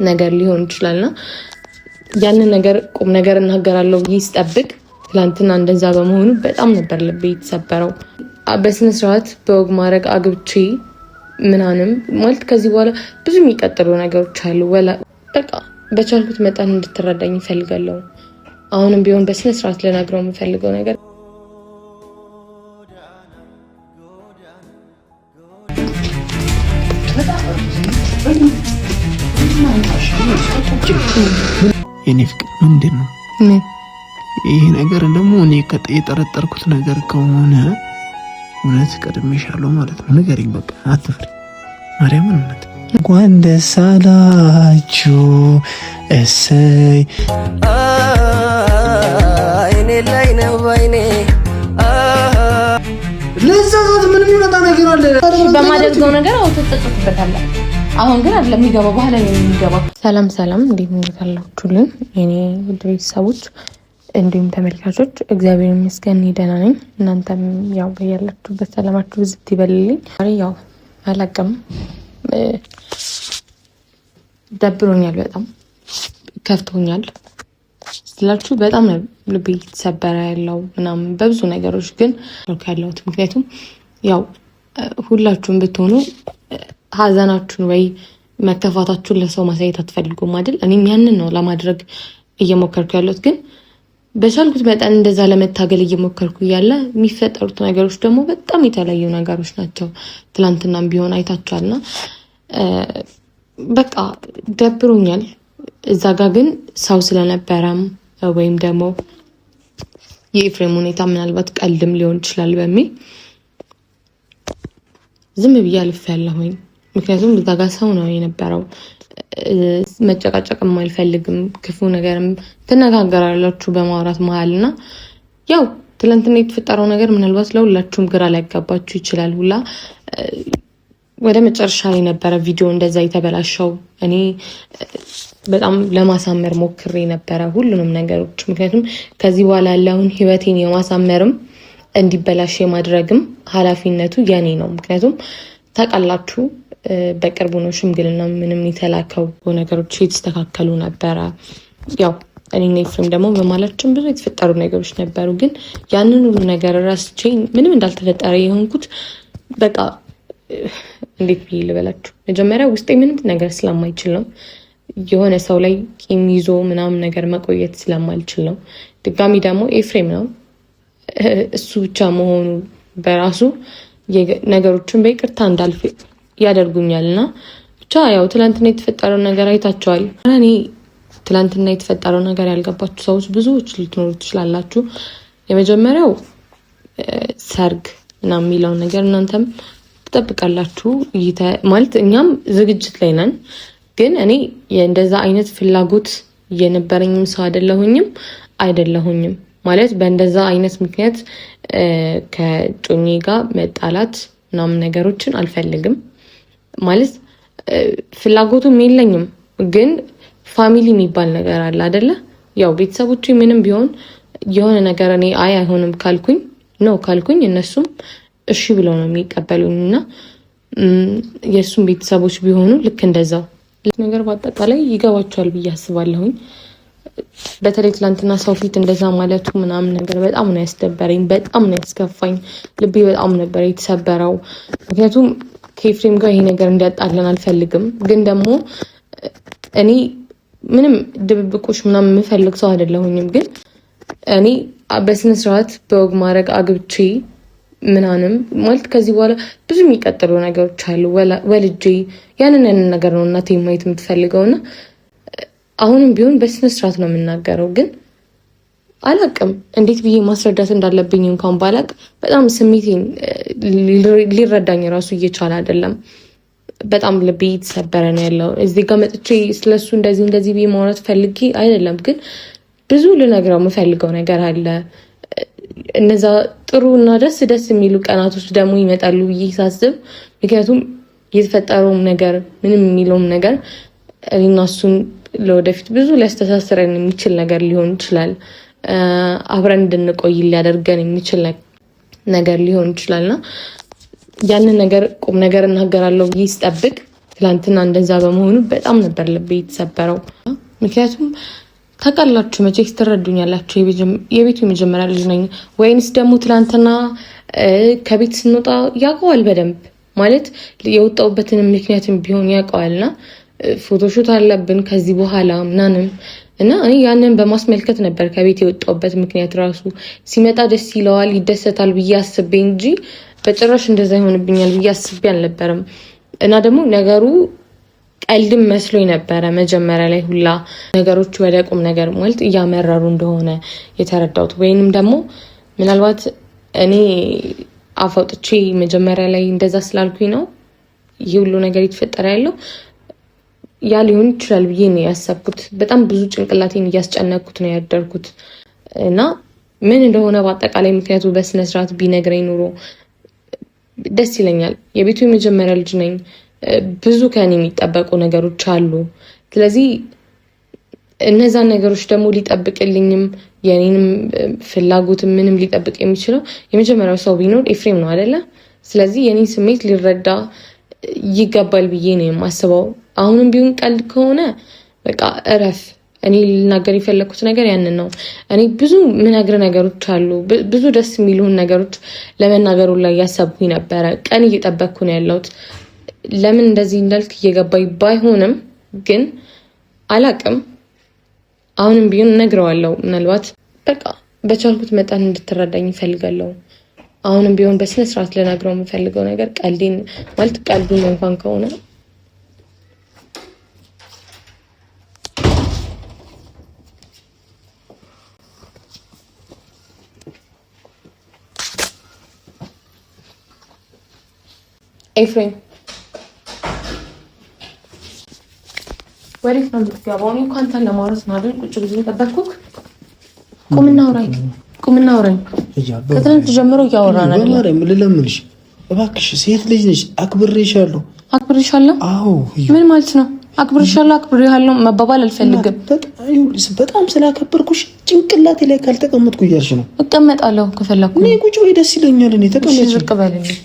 ነገር ሊሆን ይችላልና ያንን ነገር ቁም ነገር እናገራለሁ ይስጠብቅ ትላንትና እንደዛ በመሆኑ በጣም ነበር ልቤ የተሰበረው። በስነ ስርዓት በወግ ማድረግ አግብቼ ምናንም ማለት ከዚህ በኋላ ብዙ የሚቀጥሉ ነገሮች አሉ። በቃ በቻልኩት መጠን እንድትረዳኝ እፈልጋለሁ። አሁንም ቢሆን በስነ ስርዓት ልነግረው የምፈልገው ነገር የኔ ፍቅር ምንድን ነው ይሄ ነገር? ደግሞ እኔ የጠረጠርኩት ነገር ከሆነ እውነት ቀድሜሻለሁ ማለት ነው። ንገሪኝ በቃ አትፍሪ። ማርያምን እውነት እንኳን ደስ አላችሁ። እሰይ አይኔ ላይ ነው አይኔ ለዛት ምን የሚመጣ ነገር አለ በማደርገው ነገር አውጥተጥበታለሁ። አሁን ግን አይደለም የሚገባው በኋላ ነው የሚገባው። ሰላም እንዴት አላችሁልኝ የኔ ቤተሰቦች እንዲሁም ተመልካቾች? እግዚአብሔር ይመስገን ደህና ነኝ። እናንተም ያው በያላችሁበት ሰላማችሁ ብዝት ይበልልኝ። ያው አላቅም ደብሮኛል፣ በጣም ከፍቶኛል ስላችሁ በጣም ልቤ ተሰበረ ያለው ምናምን በብዙ ነገሮች ግን ያለሁት ምክንያቱም ያው ሁላችሁም ብትሆኑ ሀዘናችሁን ወይ መከፋታችሁን ለሰው ማሳየት አትፈልጉም አይደል? እኔም ያንን ነው ለማድረግ እየሞከርኩ ያለሁት። ግን በቻልኩት መጠን እንደዛ ለመታገል እየሞከርኩ እያለ የሚፈጠሩት ነገሮች ደግሞ በጣም የተለያዩ ነገሮች ናቸው። ትላንትናም ቢሆን አይታችኋልና በቃ ደብሮኛል። እዛ ጋ ግን ሰው ስለነበረም ወይም ደግሞ የኤፍሬም ሁኔታ ምናልባት ቀልድም ሊሆን ይችላል በሚል ዝም ብዬ አልፌያለሁኝ። ምክንያቱም እዛ ጋ ሰው ነው የነበረው። መጨቃጨቅም አልፈልግም። ክፉ ነገርም ትነጋገራላችሁ በማውራት መሀልና ያው ትላንትና የተፈጠረው ነገር ምናልባት ለሁላችሁም ግራ ሊያጋባችሁ ይችላል ሁላ ወደ መጨረሻ የነበረ ቪዲዮ እንደዛ የተበላሸው እኔ በጣም ለማሳመር ሞክሬ ነበረ ሁሉንም ነገሮች። ምክንያቱም ከዚህ በኋላ ያለውን ህይወቴን የማሳመርም እንዲበላሽ የማድረግም ኃላፊነቱ የኔ ነው። ምክንያቱም ታውቃላችሁ በቅርቡ ነው ሽምግልና ምንም የተላከው ነገሮች የተስተካከሉ ነበረ። ያው እኔና ኤፍሬም ደግሞ በማላችን ብዙ የተፈጠሩ ነገሮች ነበሩ። ግን ያንን ሁሉ ነገር ረስቼ ምንም እንዳልተፈጠረ የሆንኩት በቃ እንዴት ብዬ ልበላችሁ፣ መጀመሪያ ውስጤ ምንም ነገር ስለማይችል ነው። የሆነ ሰው ላይ ቂም ይዞ ምናምን ነገር መቆየት ስለማልችል ነው። ድጋሚ ደግሞ ኤፍሬም ነው እሱ ብቻ መሆኑ በራሱ ነገሮችን በይቅርታ እንዳልፍ ያደርጉኛልና ብቻ ያው ትላንትና የተፈጠረው ነገር አይታችኋል። እኔ ትላንትና የተፈጠረው ነገር ያልገባችሁ ሰዎች ብዙዎች ልትኖሩ ትችላላችሁ። የመጀመሪያው ሰርግ እና የሚለው ነገር እናንተም ትጠብቃላችሁ ማለት እኛም ዝግጅት ላይ ነን። ግን እኔ የእንደዛ አይነት ፍላጎት የነበረኝም ሰው አይደለሁኝም ማለት በእንደዛ አይነት ምክንያት ከጮኜ ጋር መጣላት ምናምን ነገሮችን አልፈልግም። ማለት ፍላጎቱም የለኝም። ግን ፋሚሊ የሚባል ነገር አለ አይደለ? ያው ቤተሰቦቼ ምንም ቢሆን የሆነ ነገር እኔ አይሆንም ካልኩኝ እነሱም እሺ ብለው ነው የሚቀበሉኝ እና የእሱም ቤተሰቦች ቢሆኑ ልክ እንደዛው ነገር በአጠቃላይ ይገባቸዋል ብዬ አስባለሁኝ። በተለይ ትላንትና ሰው ፊት እንደዛ ማለቱ ምናምን ነገር በጣም ነው ያስደበረኝ፣ በጣም ነው ያስከፋኝ። ልቤ በጣም ነበር የተሰበረው። ምክንያቱም ከኤፍሬም ጋር ይሄ ነገር እንዲያጣለን አልፈልግም። ግን ደግሞ እኔ ምንም ድብብቆች ምናምን የምፈልግ ሰው አይደለሁኝም። ግን እኔ በስነ ስርዓት በወግ ማድረግ አግብቼ ምናንም ማለት ከዚህ በኋላ ብዙ የሚቀጥሉ ነገሮች አሉ። ወልጄ ያንን ነገር ነው እናቴ ማየት የምትፈልገውና አሁንም ቢሆን በስነ ስርዓት ነው የምናገረው። ግን አላቅም እንዴት ብዬ ማስረዳት እንዳለብኝ እንኳን ባላቅ በጣም ስሜቴን ሊረዳኝ ራሱ እየቻለ አይደለም። በጣም ልቤ የተሰበረ ነው ያለው። እዚህ ጋር መጥቼ ስለሱ እንደዚህ ብዬ ማውራት ፈልጌ አይደለም። ግን ብዙ ልነግረው የምፈልገው ነገር አለ። እነዛ ጥሩ እና ደስ የሚሉ ቀናቶች ደግሞ ይመጣሉ ብዬ ሳስብ፣ ምክንያቱም የተፈጠረውም ነገር ምንም የሚለውም ነገር እኔና እሱን ለወደፊት ብዙ ሊያስተሳስረን የሚችል ነገር ሊሆን ይችላል። አብረን እንድንቆይ ሊያደርገን የሚችል ነገር ሊሆን ይችላልና ያንን ነገር ቁም ነገር እናገራለሁ ብዬ ስጠብቅ ትላንትና እንደዛ በመሆኑ በጣም ነበር ልቤ የተሰበረው። ምክንያቱም ታውቃላችሁ መቼስ ትረዱኛላችሁ የቤቱ የመጀመሪያ ልጅ ነኝ። ወይንስ ደግሞ ትላንትና ከቤት ስንወጣ ያውቀዋል በደንብ ማለት የወጣሁበትን ምክንያትም ቢሆን ያውቀዋልና ፎቶሹት አለብን ከዚህ በኋላ ምናምን እና ያንን በማስመልከት ነበር ከቤት የወጣሁበት ምክንያት ራሱ ሲመጣ ደስ ይለዋል ይደሰታል ብዬ አስቤ እንጂ በጭራሽ እንደዛ ይሆንብኛል ብዬ አስቤ አልነበረም። እና ደግሞ ነገሩ ቀልድም መስሎኝ ነበረ መጀመሪያ ላይ ሁላ ነገሮች ወደ ቁም ነገር ማለት እያመረሩ እንደሆነ የተረዳሁት። ወይንም ደግሞ ምናልባት እኔ አፋውጥቼ መጀመሪያ ላይ እንደዛ ስላልኩኝ ነው ይህ ሁሉ ነገር የተፈጠረ ያለው ያ ሊሆን ይችላል ብዬ ነው ያሰብኩት። በጣም ብዙ ጭንቅላቴን እያስጨነቅኩት ነው ያደርኩት እና ምን እንደሆነ በአጠቃላይ ምክንያቱ በስነ ስርዓት ቢነግረኝ ኑሮ ደስ ይለኛል። የቤቱ የመጀመሪያ ልጅ ነኝ። ብዙ ከኔ የሚጠበቁ ነገሮች አሉ። ስለዚህ እነዛን ነገሮች ደግሞ ሊጠብቅልኝም የኔንም ፍላጎት ምንም ሊጠብቅ የሚችለው የመጀመሪያው ሰው ቢኖር ኤፍሬም ነው አይደለ? ስለዚህ የኔን ስሜት ሊረዳ ይገባል ብዬ ነው የማስበው። አሁንም ቢሆን ቀልድ ከሆነ በቃ እረፍ። እኔ ልናገር የፈለኩት ነገር ያንን ነው። እኔ ብዙ ምነግር ነገሮች አሉ። ብዙ ደስ የሚሉን ነገሮች ለመናገሩ ላይ ያሰብኩኝ ነበረ። ቀን እየጠበቅኩ ነው ያለሁት። ለምን እንደዚህ እንዳልክ እየገባኝ ባይሆንም ግን አላቅም። አሁንም ቢሆን እነግረዋለሁ። ምናልባት በቃ በቻልኩት መጠን እንድትረዳኝ እፈልጋለሁ። አሁንም ቢሆን በስነ ስርዓት ልነግረው የምፈልገው ነገር ቀልዴን ማለት ቀልዱን እንኳን ከሆነ ኤፍሬም ወዴት ነው የምትገባው? እኔ እኮ አንተን ለማውራት ነው አይደል ቁጭ ብዬ ጠበቅኩህ። ቁምና አውራኝ። ከትናንት ጀምሮ እያወራን አይደል? ማርያም ልለምንሽ እባክሽ፣ ሴት ልጅ ነሽ። አክብሬሻለሁ። አዎ። ምን ማለት ነው? አክብሬሻለሁ መባባል አልፈልግም። በጣም ስላከበርኩሽ ጭንቅላቴ ላይ ካልተቀመጥኩ እያልሽ ነው። እቀመጣለሁ ከፈለኩ። እኔ ቁጭ ወይ ደስ ይለኛል። እኔ ተቀመጭ። ዝቅ በልልኝ።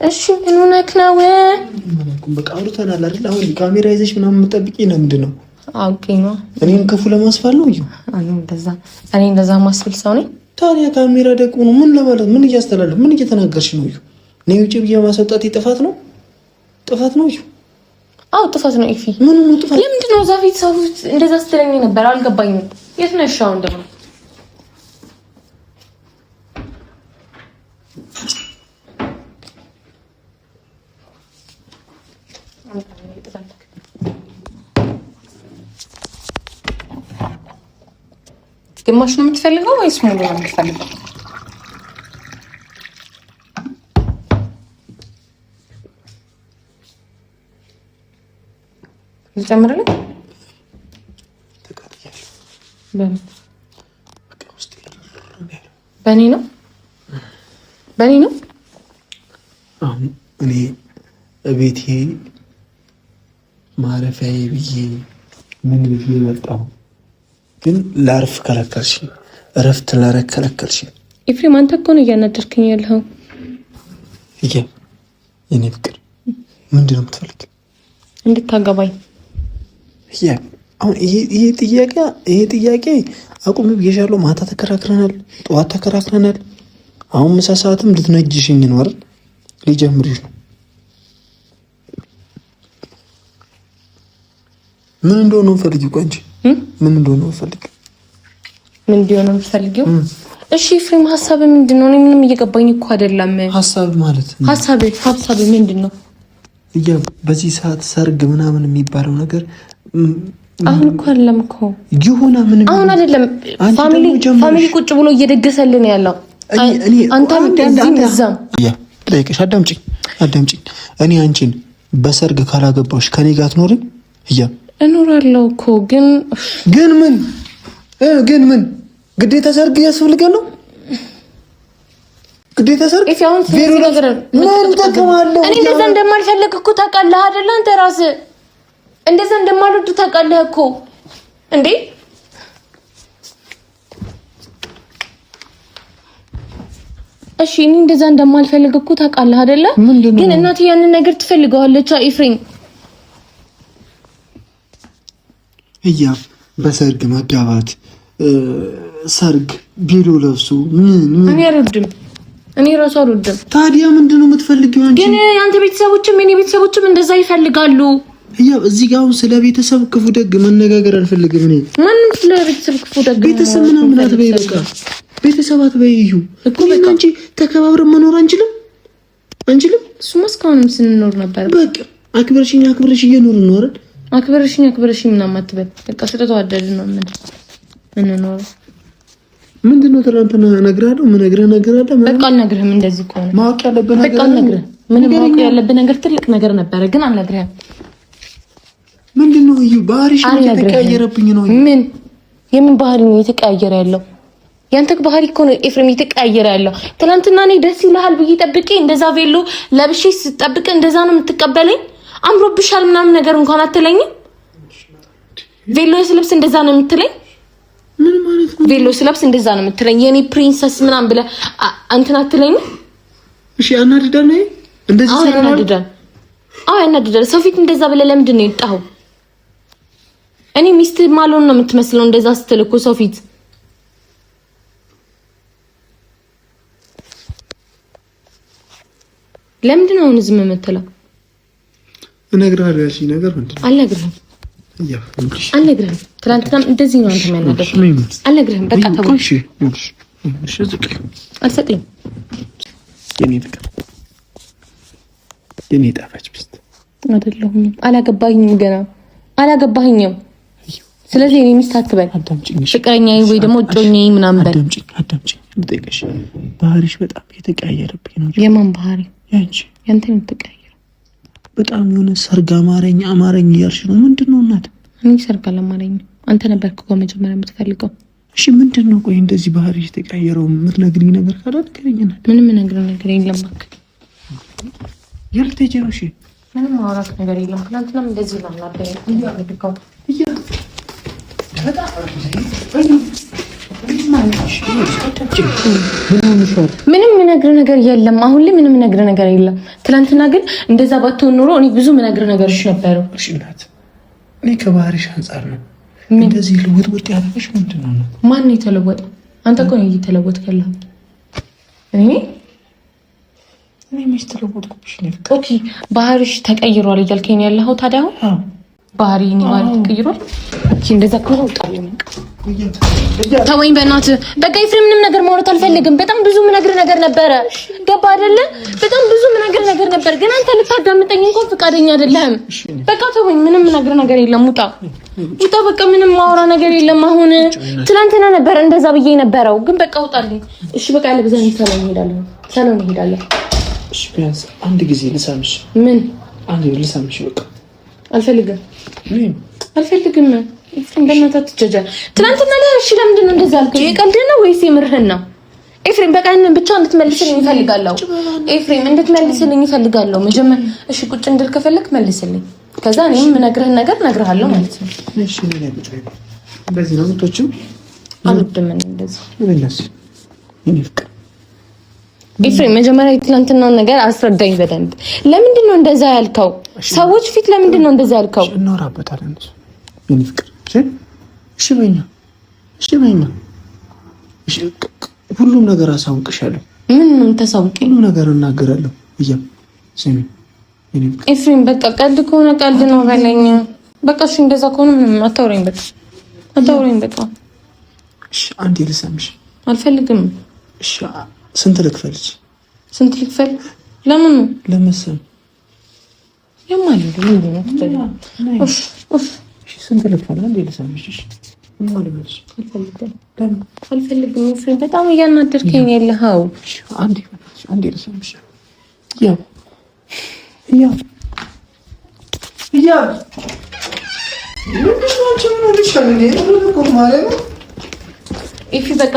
እሺ ምን ሆነክ ነው? በቃ አውርተናል አይደል? አሁን ካሜራ ይዘሽ ምናምን የምጠብቂኝ ለምንድን ነው? አውቄ ነው። እኔን ክፉ ለማስፋል ነው? እኔ እንደዛ ማስብል ሰው ነኝ? ታዲያ ካሜራ ደግሞ ነው ምን ለማለት ምን እያስተላለፍ ምን እየተናገርሽ ነው? እኔ ውጪ ብዬ ማስወጣት ጥፋት ነው? አዎ ጥፋት ነው። ኢፊ ምን ነው ጥፋት? ለምንድን ነው ዛፊት ሰው እንደዛ ስትለኝ ነበር? አልገባኝም። የት ነሽ አሁን ደግሞ? ግማሽ ነው የምትፈልገው ወይስ ሙሉ ነው የምትፈልገው? ልጨምርልህ? በእኔ ነው። አሁን እኔ ቤቴ ማረፊያዬ ብዬ ምን ብዬ መጣሁ፣ ግን ላርፍ ከለከልሽ። እረፍት ላረግ ከለከልሽ። ኤፍሬም አንተ እኮ ነው እያናደርክኝ ያለኸው። የኔ ፍቅር ምንድን ነው የምትፈልግ? እንድታገባኝ። አሁን ይሄ ጥያቄ አቁም ብዬሻለሁ። ማታ ተከራክረናል፣ ጠዋት ተከራክረናል። አሁን ምሳ ሰዓትም ልትነጅሽኝ ነው አይደል? ሊጀምርሽ ነው። ምን እንደሆነ ፈልጊው። ቆንጆ ምን እንደሆነ ፈልጊው። ምን እንደሆነ ፈልጊው። እሺ ኤፍሬም ሀሳብ ምንድን ነው? እኔ ምንም እየገባኝ እኮ አይደለም። ሀሳብ ማለት ሀሳብ ምንድን ነው? በዚህ ሰዓት ሰርግ ምናምን የሚባለው ነገር አሁን እኮ አይደለም እኮ ይሁና። ምንም አሁን አይደለም። ፋሚሊ ቁጭ ብሎ እየደገሰልን ያለው አንተም እንደዛም ለይከሽ አዳምጪኝ። እኔ አንቺን በሰርግ ካላገባሽ ከኔ ጋር አትኖሪም? እኖራለሁ እኮ ግን ምን ግዴታ ሰርግ ያስፈልገን ነው? ግዴታ ሰርግ ምን ጥቅም አለው? እኔ እንደዛ እንደማልፈልግ እኮ ታውቃለህ አይደል? አንተ ራስህ እንደዛ እንደማልወድ ታውቃለህ እኮ እንዴ። እሺ እኔ እንደዛ እንደማልፈልግ እኮ ታውቃለህ አይደለ? ግን እናቴ ያንን ነገር ትፈልገዋለች ኤፍሬም። በሰርግ መጋባት ሰርግ ቢሮ ለብሱ ምን እኔ አልወድም። እኔ ራሱ አልወድም። ታዲያ ምንድነው የምትፈልጊው አንቺ? ግን አንተ ቤተሰቦችም የኔ ቤተሰቦችም እንደዛ ይፈልጋሉ። እዚህ ጋር ስለ ቤተሰብ ክፉ ደግ መነጋገር አልፈልግም እኔ። ማንም ስለ ቤተሰብ ክፉ ደግ ቤተሰብ ምናምን አትበይ በቃ። ቤተሰብ አትበይ እኮ በቃ። አንቺ ተከባብረን መኖር አንችልም? እሱማ እስካሁንም ስንኖር ነበር። በቃ አክብረሽኝ እየኖርን ነው አይደል? አክብረሽኝ ምናምን አትበል በቃ። ስለተዋደድን ነው የምንኖረው። ምንድነው ትናንትና እነግርሃለሁ በቃ አልነግርህም። እንደዚህ ከሆነ ማወቅ ያለብህ ነገር በቃ አልነግርህም። ምንም ማወቅ ያለብህ ነገር ትልቅ ነገር ነበረ ግን አልነግርህም። ምንድነው ባህሪሽ የተቀያየረብኝ ነው? የምን ባህሪ ነው የተቀያየረ ያለው? ያንተ ባህሪ እኮ ነው ኤፍሬም የተቀያየረ ያለው። ትናንትና እኔ ደስ ይልሃል ብዬ ጠብቄ እንደዛ ቬሎ ለብሼ ስጠብቅ እንደዛ ነው የምትቀበለኝ? አምሮብሻል ምናምን ነገር እንኳን አትለኝም? ቬሎ ስለብስ እንደዛ ነው የምትለኝ? ምን ማለት ነው? ቬሎ ስለብስ እንደዛ ነው የምትለኝ? የኔ ፕሪንሰስ ምናምን ብለህ አንተን አትለኝም? እሺ አናድዳል ነው እንደዚህ ሰራናል። ያናድዳል። ሰው ፊት እንደዛ ብለህ ለምንድን ነው የወጣኸው? እኔ ሚስት ማልሆን ነው የምትመስለው እንደዛ ስትል እኮ ሰው ፊት። ለምንድን ነው አሁን ዝም የምትለው? እነግርሃለሁ ያልሽኝ ነገር ምንድን ነው? አልነግርህም። ትናንትናም እንደዚህ ነው አንተ የሚያናደው። አልነግርህም። በቃ ተው። አልሰጥም። የኔ ጣፋጭ ሚስት አይደለሁም። አላገባኝም። ስለዚህ የኔ ሚስት አትበል። ፍቅረኛዬ ወይ ደግሞ እጮኛዬ ምናምን በል። አዳምጪኝ። ልጠይቅሽ፣ ባህሪሽ በጣም የተቀያየረብኝ ነው። የማን ባህሪ? ያንተ ነው የተቀያየረው። በጣም የሆነ ሰርግ አማረኝ እያልሽ ነው። ምንድን ነው እናት? እኔ ሰርግ አላማረኝ። አንተ ነበርክ እኮ መጀመሪያ የምትፈልገው። እሺ ምንድን ነው? ቆይ እንደዚህ ባህሪሽ የተቀያየረው የምትነግሪኝ ነገር ካለ ንገሪኝ። ምንም የምነግርህ ነገር የለም እባክህ። የት ልትሄጂ ነው? እሺ ምንም ማውራት ነገር የለም። ትናንትናም እንደዚህ ነው አናደኝ እያደረገው ምንም የምነግርህ ነገር የለም። አሁን ላይ ምንም የምነግርህ ነገር የለም። ትናንትና ግን እንደዛ ባትሆን ኖሮ እኔ ብዙ የምነግርህ ነገሮች ነበሩ። እሺ እናት፣ እኔ ከባህሪሽ አንጻር ነው እንደዚህ ልውጥ ያደረገሽ። ምንድን ነው? ማን ነው የተለወጠው? አንተ እኮ ነው እየተለወጥክ ያለኸው። እኔ መች ተለወጥኩብሽ? ኦኬ ባህሪሽ ተቀይሯል እያልከኝ ያለኸው ታዲያ አሁን ባህሪ ተቀይሯል። እንደዛ ከሆነ ውጣልኝ። ተወኝ በእናትህ በቃ። ኤፍሬም ምንም ነገር ማውራት አልፈልግም። በጣም ብዙ የምነግርህ ነገር ነበረ። ገባ አይደለ? በጣም ብዙ የምነግርህ ነገር ነበር፣ ግን አንተ ልታዳምጠኝ እንኳን ፈቃደኛ አይደለህም። በቃ ተወኝ። ምንም የምነግርህ ነገር የለም። ውጣ። በቃ ምንም ማውራ ነገር የለም። አሁን ትናንትና ነበረ እንደዛ ብዬ ነበረው፣ ግን በቃ ውጣልኝ። እሺ በቃ ለብዛኝ ሰላም እሄዳለሁ። እሺ ቢያንስ አንድ ጊዜ ልሳምሽ። ምን አንድ ልሳምሽ? በቃ አልፈልግም። ኤፍሬም በእናትህ አትጃጃል። ትናንትና ላይ እሺ ለምንድን ነው እንደዛ አልከኝ? የቀልድ ነው ወይስ የምርህን ነው? ኤፍሬም በቃ እኔን ብቻ እንድትመልስልኝ እፈልጋለሁ። ኤፍሬም እንድትመልስልኝ እፈልጋለሁ። መጀመሪያ እሺ ቁጭ እንድል ከፈለክ መልስልኝ። ከዛ እኔም የምነግርህን ነገር እነግርሃለሁ ማለት ነው። እሺ እንደዚህ ነው የምትወጪው? አልወድም እንደዚህ። እኔ ፍቅር ኤፍሬም መጀመሪያ የትናንትናውን ነገር አስረዳኝ በደንብ። ለምንድን ነው እንደዛ ያልከው? ሰዎች ፊት ለምንድን ነው እንደዛ ያልከው? እናወራበታለን። እኔ ፍቅር እሺ በይኛ። ሁሉም ነገር አሳውቅሻለሁ። ምን ነው ተሳውቂ? ሁሉ ነገር እናገራለሁ። ስሚ ኤፍሬም በቃ ቀልድ ከሆነ ቀልድ ነው በለኝ። በቃ እሺ እንደዛ ከሆነ ምንም አታውሪኝ። በቃ እሺ አንዴ ልሰምሽ። አልፈልግም። እሺ ስንት ልክፈልሽ? ለምን ነው ለመሰል የማለት ነው? ስንት ልክፈል? አንዴ ልሰምሽ። አልፈልግም። ኤፍሬም በጣም እያናደርከኝ ያለኸው። አንዴ ልሰምሽ። ኤፊ በቃ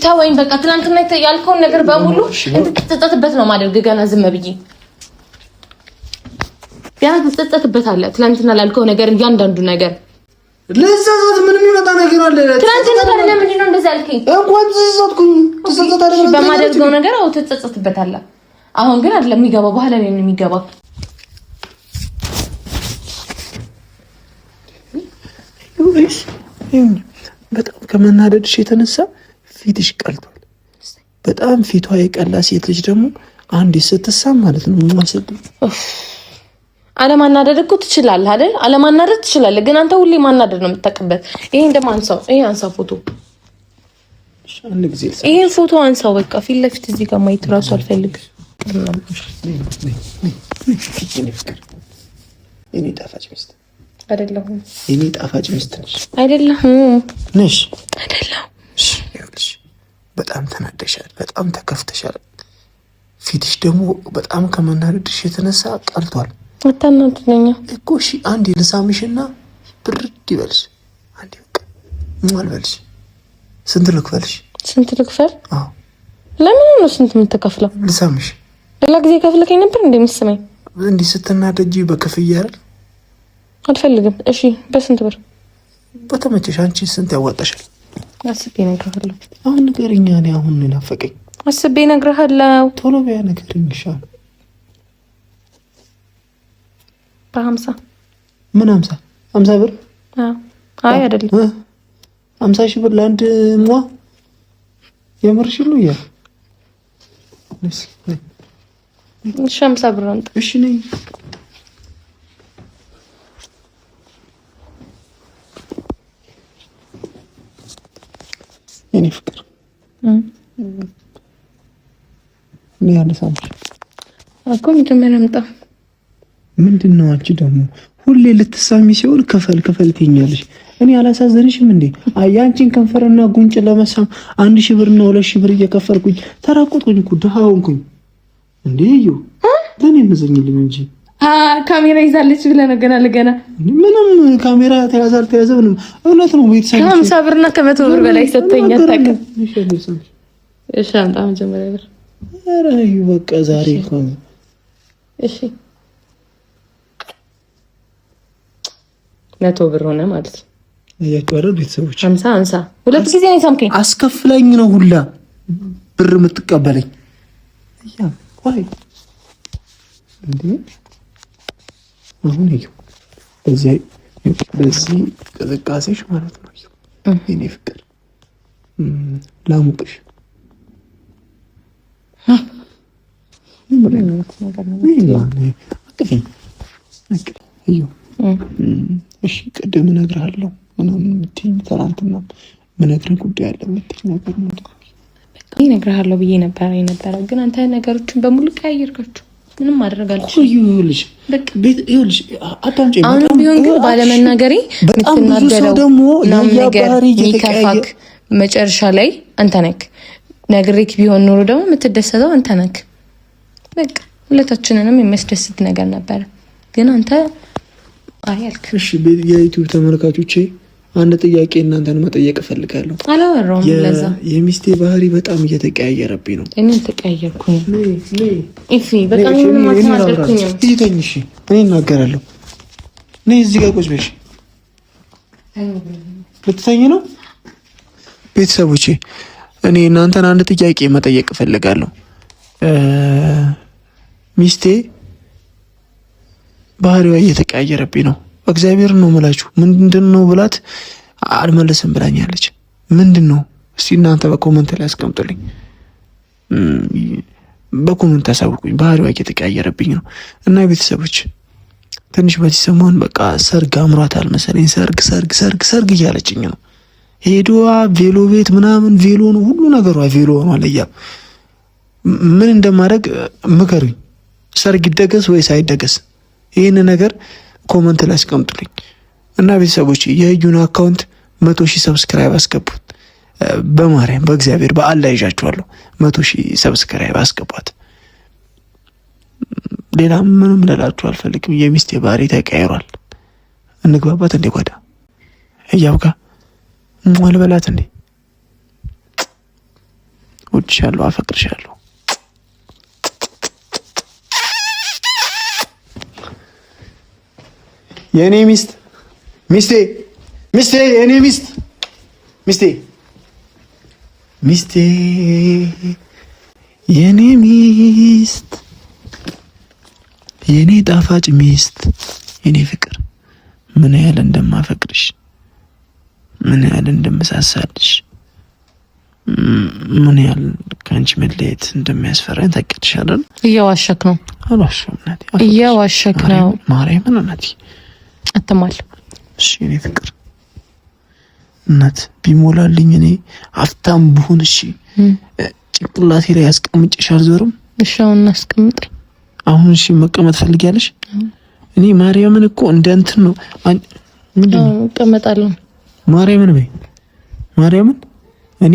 ተወኝ። በቃ ትናንትና ያልከውን ነገር በሙሉ እንድትጸጸትበት ነው ማድረግ። ገና ዝም ብዬ ቢያንስ ትጸጸትበታለህ። ትናንትና ላልከው ነገር እያንዳንዱ ነገር ለዛዛት ምንም ይመጣ ነገር አለ? ትናንትና ታዲያ ለምንድን ነው እንደዛ ያልከኝ? እንኳን ተጸጸትኩኝ። ተጸጸታለሁ በማደርገው ነገር አው ተጸጸትበታለህ። አሁን ግን አይደለም የሚገባው፣ በኋላ ላይ ነው የሚገባው። በጣም ከመናደድሽ የተነሳ ፊትሽ ቀልቷል። በጣም ፊቷ የቀላ ሴት ልጅ ደግሞ አንዴ ስትሳም ማለት ነው ማሰድ። አለማናደድ እኮ ትችላለህ አይደል? አለማናደድ ትችላለህ፣ ግን አንተ ሁሌ ማናደድ ነው የምትጠቅበት። ይሄን ደግሞ አንሳው፣ ይሄ አንሳው ፎቶ፣ ይሄን ፎቶ አንሳው። በቃ ፊት ለፊት እዚህ ጋር ማየት እራሱ አልፈልግም። እኔ ጣፋጭ ሚስት አይደለሁም። እኔ ጣፋጭ ሚስት ነሽ አይደለሁም? ነሽ አይደለሁም? ይኸውልሽ በጣም ተናደሻል፣ በጣም ተከፍተሻል። ፊትሽ ደግሞ በጣም ከመናደድሽ የተነሳ ቀልቷል። አታናድደኛ እኮ እሺ፣ አንዴ ልሳምሽና ብርድ ይበልሽ። አንዴ በቃ ማልበልሽ። ስንት ልክፈልሽ? ስንት ልክፈል? አዎ፣ ለምን ነው ስንት የምትከፍለው? ልሳምሽ። ሌላ ጊዜ ከፍለከኝ ነበር እንደምትሰማኝ። እንዲህ ስትናደጂ በክፍያ አይደል? አልፈልግም። እሺ፣ በስንት ብር? በተመቸሽ። አንቺ ስንት ያዋጣሻል? አስቤ እነግርሃለሁ። አሁን ንገሪኝ። እኔ አሁን ናፈቀኝ። አስቤ እነግርሃለሁ። ቶሎ በያ ንገሪኝ። ይሻል። በ50 ምን 50 ብር? አይ አይደለም 50 ሺህ ብር ለአንድ ሟ የምርሽ ነው? ያ እሺ 50 ብር አንተ። እሺ ነኝ። የኔ ፍቅር እኔ ያነሳምሽ እኮ መጀመሪያ መጣ። ምንድን ነው አንቺ ደግሞ ሁሌ ልትሳሚ ሲሆን ከፈል ትይኛለሽ። እኔ አላሳዘንሽም እንዴ? ያንቺን ከንፈርና ጉንጭ ለመሳም 1000 ብርና 2000 ብር እየከፈልኩኝ ተራቆጥኩኝ እኮ ድሃ ሆንኩኝ እንዴ? እዩ ለኔ መዘኝልኝ እንጂ ካሜራ ይዛለች ብለህ ነው ገና ለገና። ምንም ካሜራ ተያዘ አልተያዘ ምንም እውነት ነው። ቤተሰብ 50 ብርና ከ100 ብር በላይ ሰጠኛ ታውቅ። እሺ አምጣ መጀመሪያ ብር። ኧረ እዩ በቃ ዛሬ እኮ እሺ 100 ብር ሆነ ማለት ነው። አያችሁ አይደል ቤተሰቦች? 50 ሁለት ጊዜ ነው ሳምከኝ። አስከፍለኝ ነው ሁላ ብር የምትቀበለኝ። ያ ቆይ እንዴ አሁን እዩ በዚህ ቅዝቃዜሽ ማለት ነው የኔ ፍቅር ላሙቅሽ። እሺ ቅድም እነግርሃለሁ ምናምን የምትይኝ ትናንትና የምነግርህ ጉዳይ አለ የምትይኝ ነገር ምንድን ነው? እኔ እነግርሃለሁ ብዬ ነበረ ግን አንተ ነገሮችን በሙሉ ቀያየርካቸው። ምንም ማድረግ አልችልም። ይኸውልሽ አዳምጪኝ። አሁንም ቢሆን ግን ባለመናገሬ የምትናደደው ደግሞ የሚከፋክ መጨረሻ ላይ አንተ ነክ። ነግሬክ ቢሆን ኖሮ ደግሞ የምትደሰተው አንተ ነክ። በቃ ሁለታችንንም የሚያስደስት ነገር ነበረ ግን አንተ አያልክ። እሺ የዩቲዩብ ተመልካቾቼ አንድ ጥያቄ እናንተን መጠየቅ እፈልጋለሁ። አላወራውም። ለዛ የሚስቴ ባህሪ በጣም እየተቀያየረብኝ ነው። እኔ ተቀያየርኩኝ። እሺ በጣም ምንም አታደርኩኝ። እሺ እኔ እናገራለሁ። ነይ እዚህ ጋር ቁጭ በይ። ልትተኝ ነው? ቤተሰቦቼ እኔ እናንተን አንድ ጥያቄ መጠየቅ እፈልጋለሁ። ሚስቴ ባህሪዋ እየተቀያየረብኝ ነው። እግዚአብሔር ነው የምላችሁ። ምንድን ነው ብላት አልመለስም ብላኛለች። ምንድን ነው እስቲ እናንተ በኮመንት ላይ አስቀምጡልኝ፣ በኮመንት አሳውቁኝ። ባህሪዋ እየተቀያየረብኝ ነው እና ቤተሰቦች ትንሽ በዚህ ሰሞን በቃ ሰርግ አምሯታል መሰለኝ። ሰርግ እያለችኝ ነው። ሄዶዋ ቬሎ ቤት ምናምን ቬሎ ነው ሁሉ ነገሯ ቬሎ ሆኗል። እያ ምን እንደማደርግ ምከሩኝ። ሰርግ ይደገስ ወይስ አይደገስ? ይህን ነገር ኮመንት ላይ አስቀምጡልኝ እና ቤተሰቦች የህዩን አካውንት 100,000 ሰብስክራይብ አስገቡት። በማርያም በእግዚአብሔር በአላህ ይዣችኋለሁ። 100,000 ሰብስክራይብ አስገቧት። ሌላ ምንም ልላችሁ አልፈልግም። የሚስቴ ባህሪ ተቀያይሯል። እንግባባት እንዴ? ጓዳ እያብጋ ልበላት እንዴ? እወድሻለሁ፣ አፈቅርሻለሁ። የእኔ ሚስቴ ሚስቴ የኔ ሚስቴ የኔ ሚስት የኔ ጣፋጭ ሚስት የኔ ፍቅር ምን ያህል እንደማፈቅርሽ ምን ያህል እንደምሳሳልሽ ምን ያህል ካንቺ መለየት እንደሚያስፈራኝ ታውቂያለሽ አይደል? እየዋሸክ ነው። አልዋሸሁም ናቲ። እየዋሸክ ነው። ማርያምን ናቲ አትማል። እሺ የኔ ፍቅር እናት ቢሞላልኝ እኔ አፍታም ብሆን እሺ ጭንቅላቴ ላይ ያስቀምጭሽ አልዞርም። እሺ አሁን አስቀምጠኝ። አሁን እሺ መቀመጥ ፈልጊያለሽ? እኔ ማርያምን እኮ እንደ እንትን ነው ምንድነው እቀመጣለሁ። ማርያምን እኔ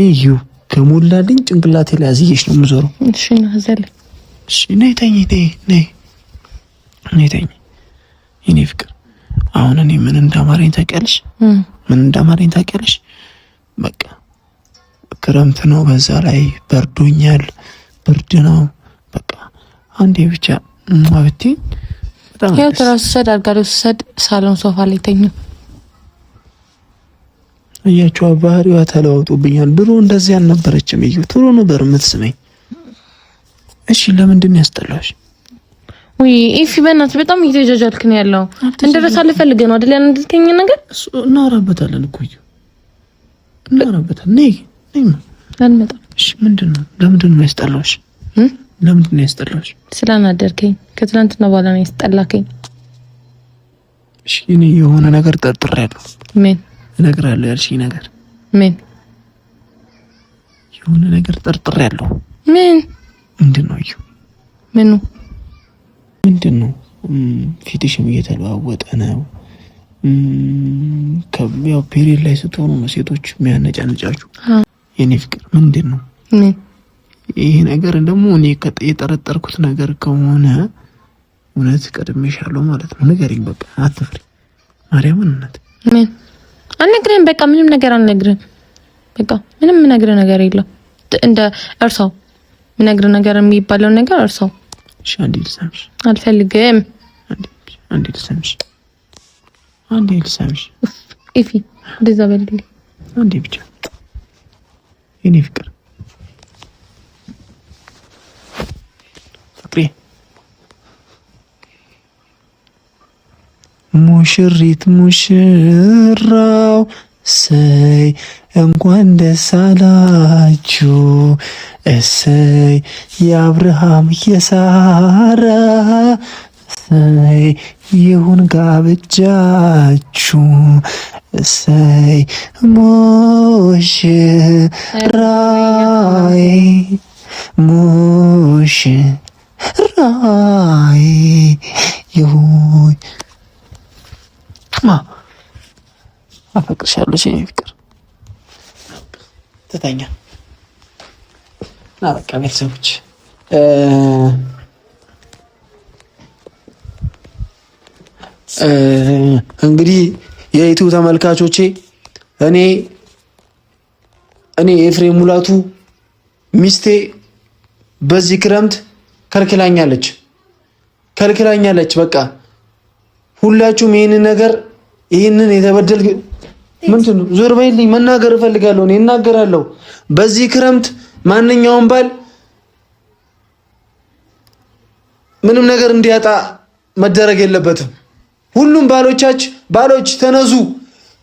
ከሞላልኝ ጭንቅላቴ ላይ አዝዬሽ ነው የምዞረው። እሺ ነው አዘለ። እሺ ነይ ተኝ የኔ ፍቅር አሁን እኔ ምን እንዳማረኝ ታውቂያለሽ? በቃ ክረምት ነው፣ በዛ ላይ በርዶኛል፣ ብርድ ነው። በቃ አንዴ ብቻ ማብቲ በጣም ያው ትራስ ሰድ ሳሎን ሶፋ ላይ ተኝ። እያቸው ባህሪዋ ተለዋውጦብኛል። ድሮ እንደዚህ አልነበረችም። ቶሎ ነበር የምትስመኝ። እሺ ለምንድን ነው ያስጠላሽ? ወይ ኢፊ በእናትህ በጣም እየተጃጃልክ ነው ያለው። እንደረሳለ ፈልገህ ነው አይደል? ያንድልከኝ ነገር እናወራበታለን እኮ እናወራበታለን። ነይ አልመጣም። እሺ ምንድነው? ለምንድን ነው ያስጠላሽ? ስላናደርከኝ ከትናንትና በኋላ ነው ያስጠላከኝ። እሺ እኔ የሆነ ነገር ጠርጥሬያለሁ። ምን እነግራለሁ ያልሽኝ ነገር ምን? የሆነ ነገር ጠርጥሬያለሁ። ምን? ምንድነው? ምንድነው? ፊትሽም እየተለዋወጠ ነው። ያው ፔሪየድ ላይ ስትሆኑ ነው ሴቶች የሚያነጫንጫችሁ። የኔ ፍቅር ምንድነው? ምን? ይሄ ነገር ደግሞ እኔ የጠረጠርኩት ነገር ከሆነ እውነት ቀድሜሻለሁ ማለት ነው። ንገሪኝ በቃ አትፍሪ። ማርያምን እናት ምን አልነግርህም። በቃ ምንም ነገር አልነግርህም። በቃ ምንም ነገር የለም። እንደ እርሳው ምነግርህ ነገር የሚባለው ነገር እርሳው። እሺ አንዴ ልሰምሽ። አልፈልግም። አንዴ ልሰምሽ። ኢፊ እንደዛ በልልኝ አንዴ ብቻ የኔ ፍቅር ፍቅሬ ሙሽሪት ሙሽራው እሰይ እንኳን ደስ አላችሁ እሰይ የአብርሃም የሳራ እሰይ ይሁን ጋብቻችሁ እሰይ ሙሽራይ ይሁን አፈቅርሻለሁ የኔ ፍቅር። ተተኛ ና በቃ ቤተሰቦች እንግዲህ የዩቲዩብ ተመልካቾቼ እኔ ኤፍሬም ሙላቱ ሚስቴ በዚህ ክረምት ከልክላኛለች። በቃ ሁላችሁም ይህንን የተበደል ምንድነው? ዞር በይልኝ። መናገር እፈልጋለሁ። እኔ እናገራለሁ። በዚህ ክረምት ማንኛውም ባል ምንም ነገር እንዲያጣ መደረግ የለበትም። ሁሉም ባሎች ተነሱ።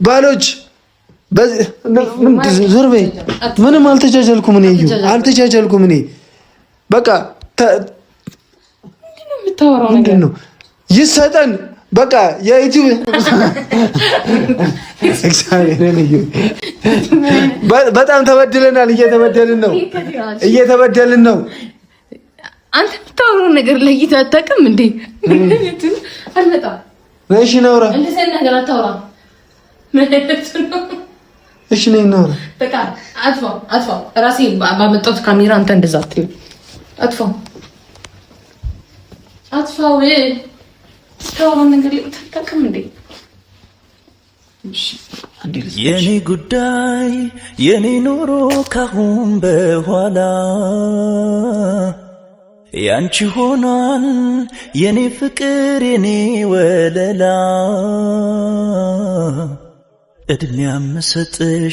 ባሎች ዞር በይ። ምንም አልተጃጃልኩም። እኔ በቃ ምንድነው ይሰጠን በቃ የዩቲዩብ በጣም ተበድለናል። እየተበደልን ነው። አንተ የምታወራው ነገር ለይተህ አታውቅም እንዴ? አልመጣም። እሺ ነውራ እንደዚህ ነገር አታውራ። እሺ ነኝ ነውራ። በቃ አጥፋው። ራሴ ባመጣሁት ካሜራ አንተ እንደዛ አትይው። አጥፋው። ታውራው ነገር ልታውቅም እንዴ? የኔ ጉዳይ የኔ ኑሮ ካሁን በኋላ ያንቺ ሆኗል የኔ ፍቅር የኔ ወለላ እድሜ የምሰጥሽ